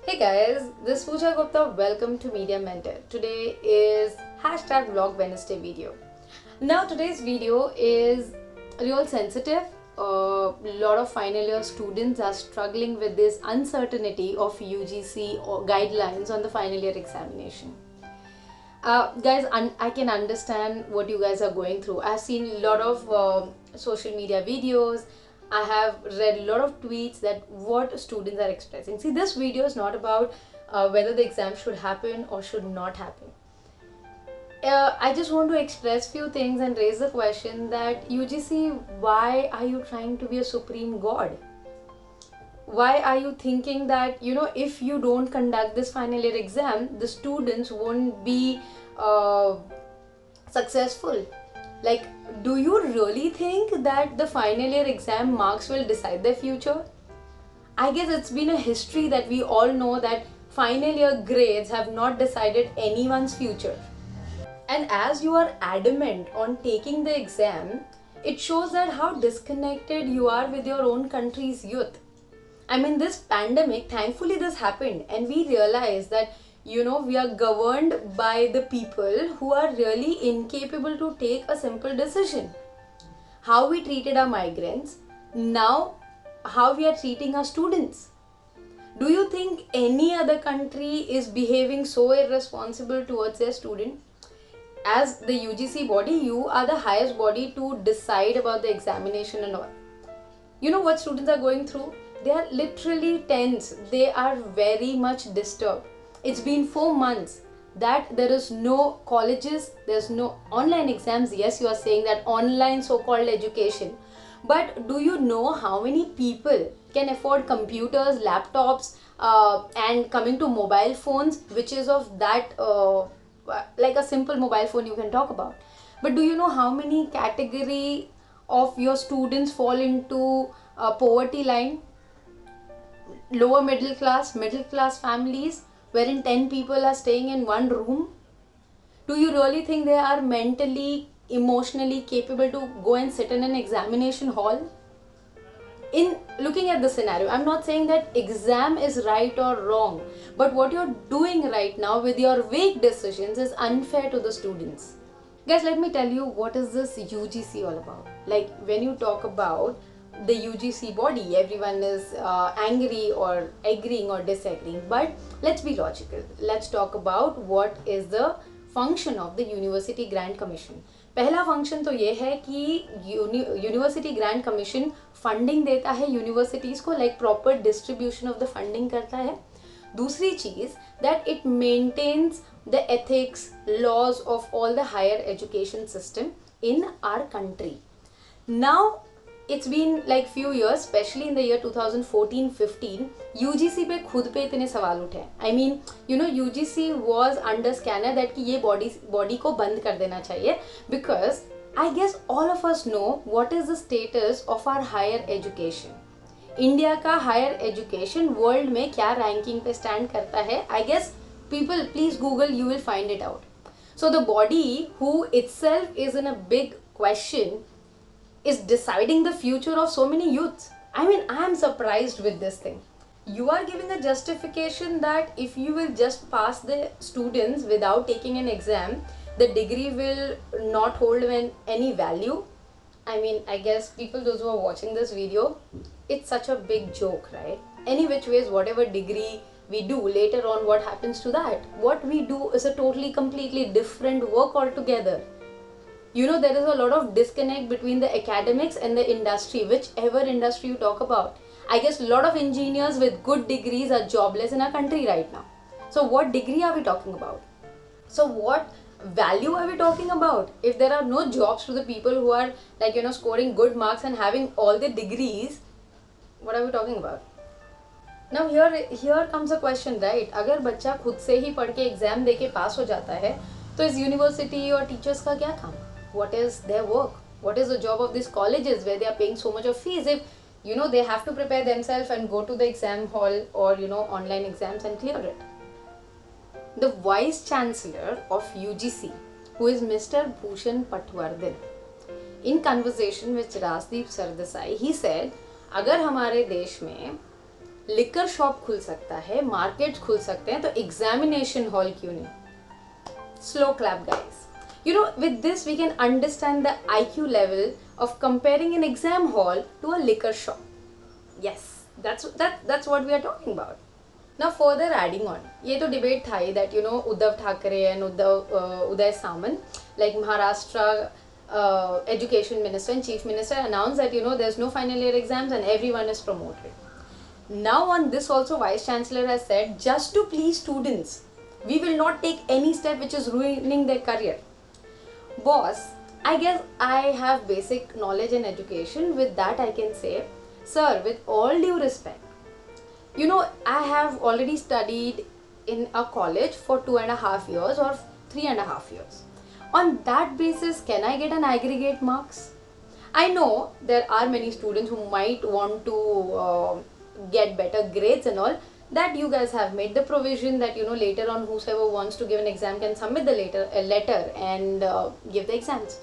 Hey guys, this is Pooja Gupta. Welcome to Media Mentor. Today is hashtag Vlog Wednesday video. Now today's video is real sensitive. A lot of final year students are struggling with this uncertainty of UGC or guidelines on the final year examination. Guys, I can understand what you guys are going through. I've seen a lot of social media videos. I have read a lot of tweets that what students are expressing. See, this video is not about whether the exam should happen or should not happen. I just want to express few things and raise the question that UGC, why are you trying to be a supreme god? Why are you thinking that if you don't conduct this final year exam, the students won't be successful? Like, do you really think that the final year exam marks will decide their future? I guess it's been a history that we all know that final year grades have not decided anyone's future. And as you are adamant on taking the exam, it shows that how disconnected you are with your own country's youth. I mean, this pandemic, thankfully, this happened, and we realized that we are governed by the people who are really incapable to take a simple decision. How we treated our migrants, now how we are treating our students. Do you think any other country is behaving so irresponsible towards their student? As the UGC body, you are the highest body to decide about the examination and all. You know what students are going through? They are literally tense. They are very much disturbed. It's been 4 months that there is no colleges, there's no online exams. Yes, you are saying that online so-called education. But do you know how many people can afford computers, laptops, and coming to mobile phones, which is of that, like a simple mobile phone you can talk about. But do you know how many category of your students fall into poverty line? Lower middle class families, wherein 10 people are staying in one room. Do you really think they are mentally, emotionally capable to go and sit in an examination hall? In looking at the scenario, I'm not saying that exam is right or wrong, but what you're doing right now with your vague decisions is unfair to the students. Guys, let me tell you what is this UGC all about. Like, when you talk about the UGC body, everyone is angry or agreeing or disagreeing, but let's be logical. Let's talk about what is the function of the University Grant Commission. पहला function तो ये है कि university grant commission funding देता है universities को, like proper distribution of the funding करता है. दूसरी चीज़, that it maintains the ethics laws of all the higher education system in our country. Now it's been like few years, especially in the year 2014-15, UGC पे खुद पे इतने सवाल उठे. I mean, UGC was under scanner that कि ये body को बंद कर देना चाहिए, because I guess all of us know what is the status of our higher education. India का हायर एजुकेशन वर्ल्ड में क्या रैंकिंग पे स्टैंड करता है? I guess people, please Google, you will find it out. So the body who itself is in a big question is deciding the future of so many youths. I mean, I am surprised with this thing. You are giving a justification that if you will just pass the students without taking an exam, the degree will not hold any value. I mean, I guess people, those who are watching this video, it's such a big joke, right? Any which ways, whatever degree we do, later on what happens to that? What we do is a totally, completely different work altogether. There is a lot of disconnect between the academics and the industry, whichever industry you talk about. I guess a lot of engineers with good degrees are jobless in our country right now. So what degree are we talking about? So what value are we talking about? If there are no jobs to the people who are like, scoring good marks and having all the degrees, what are we talking about? Now here comes a question, right? अगर बच्चा खुद से ही पढ़ के exam दे के पास हो जाता है, तो इस यूनिवर्सिटी और टीचर्स का क्या काम? What is their work? What is the job of these colleges where they are paying so much of fees if they have to prepare themselves and go to the exam hall or online exams and clear it? The vice chancellor of UGC, who is Mr. Bhushan Patwardhan, in conversation with Rajdeep Sardesai, he said, अगर हमारे देश में liquor shop खुल सकता है, markets खुल सकते हैं, तो एग्जामिनेशन हॉल क्यों नहीं? Slow clap, guys. With this we can understand the IQ level of comparing an exam hall to a liquor shop. Yes, that's what we are talking about. Now further adding on, ये तो debate था ही that Uddhav Thackeray and Uday Samant, like Maharashtra education minister and chief minister, announced that there's no final year exams and everyone is promoted. Now on this also vice chancellor has said, just to please students, we will not take any step which is ruining their career. Boss, I guess I have basic knowledge in education. With that I can say, sir, with all due respect, I have already studied in a college for 2.5 years or 3.5 years. On that basis, can I get an aggregate marks? I know there are many students who might want to get better grades and all, that you guys have made the provision that later on whosoever wants to give an exam can submit the letter and give the exams.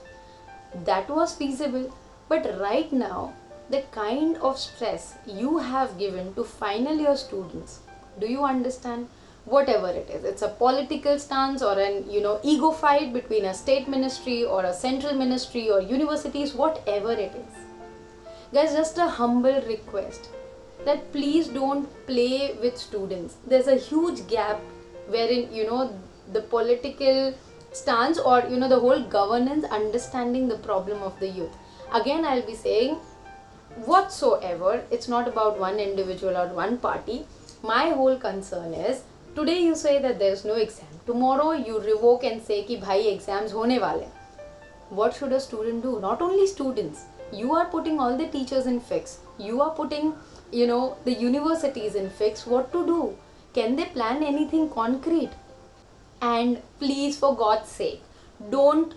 That was feasible, but right now the kind of stress you have given to final year students, do you understand? Whatever it is, it's a political stance or an ego fight between a state ministry or a central ministry or universities, whatever it is, guys, just a humble request that please don't play with students. There's a huge gap wherein the political stance or the whole governance understanding the problem of the youth. Again, I'll be saying whatsoever, it's not about one individual or one party. My whole concern is, today you say that there's no exam, tomorrow you revoke and say ki bhai exams hone wale. What should a student do? Not only students, you are putting all the teachers in fix, you are putting the universities in fix. What to do? Can they plan anything concrete? And please, for God's sake, don't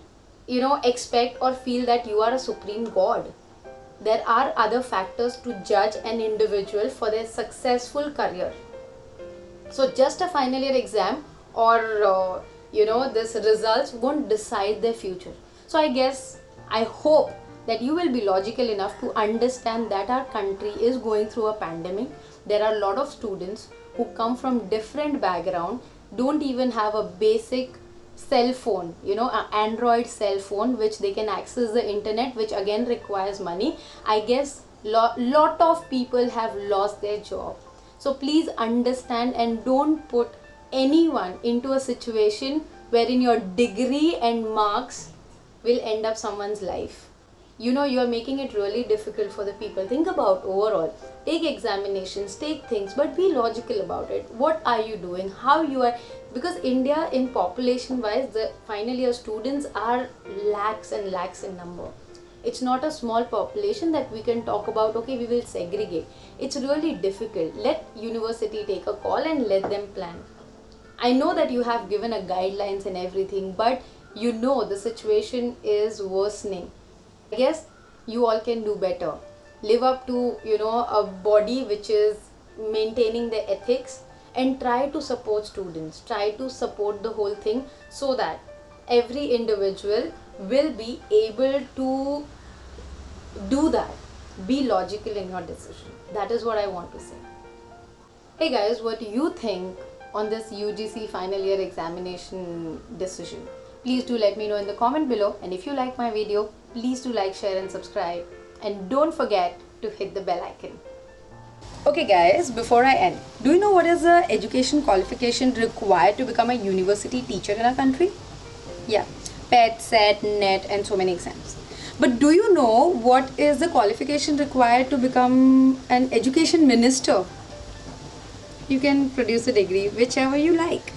expect or feel that you are a supreme god. There are other factors to judge an individual for their successful career. So just a final year exam or this results won't decide their future. So I hope that you will be logical enough to understand that our country is going through a pandemic. There are a lot of students who come from different background, don't even have a basic cell phone, an Android cell phone which they can access the internet, which again requires money. I guess lot of people have lost their job. So please understand and don't put anyone into a situation wherein your degree and marks will end up someone's life. You are making it really difficult for the people. Think about overall. Take examinations, take things, but be logical about it. What are you doing? How you are? Because India, in population wise, the final year students are lakhs and lakhs in number. It's not a small population that we can talk about, okay, we will segregate. It's really difficult. Let university take a call and let them plan. I know that you have given a guidelines and everything, but the situation is worsening. I guess you all can do better. Live up to a body which is maintaining the ethics, and try to support students, try to support the whole thing, so that every individual will be able to do that. Be logical in your decision. That is what I want to say. Hey guys, what do you think on this UGC final year examination decision? Please do let me know in the comment below, and if you like my video, please do like, share and subscribe, and don't forget to hit the bell icon. Okay guys, before I end, do you know what is the education qualification required to become a university teacher in our country? Yeah, PET, SET, NET and so many exams. But do you know what is the qualification required to become an education minister? You can produce a degree, whichever you like.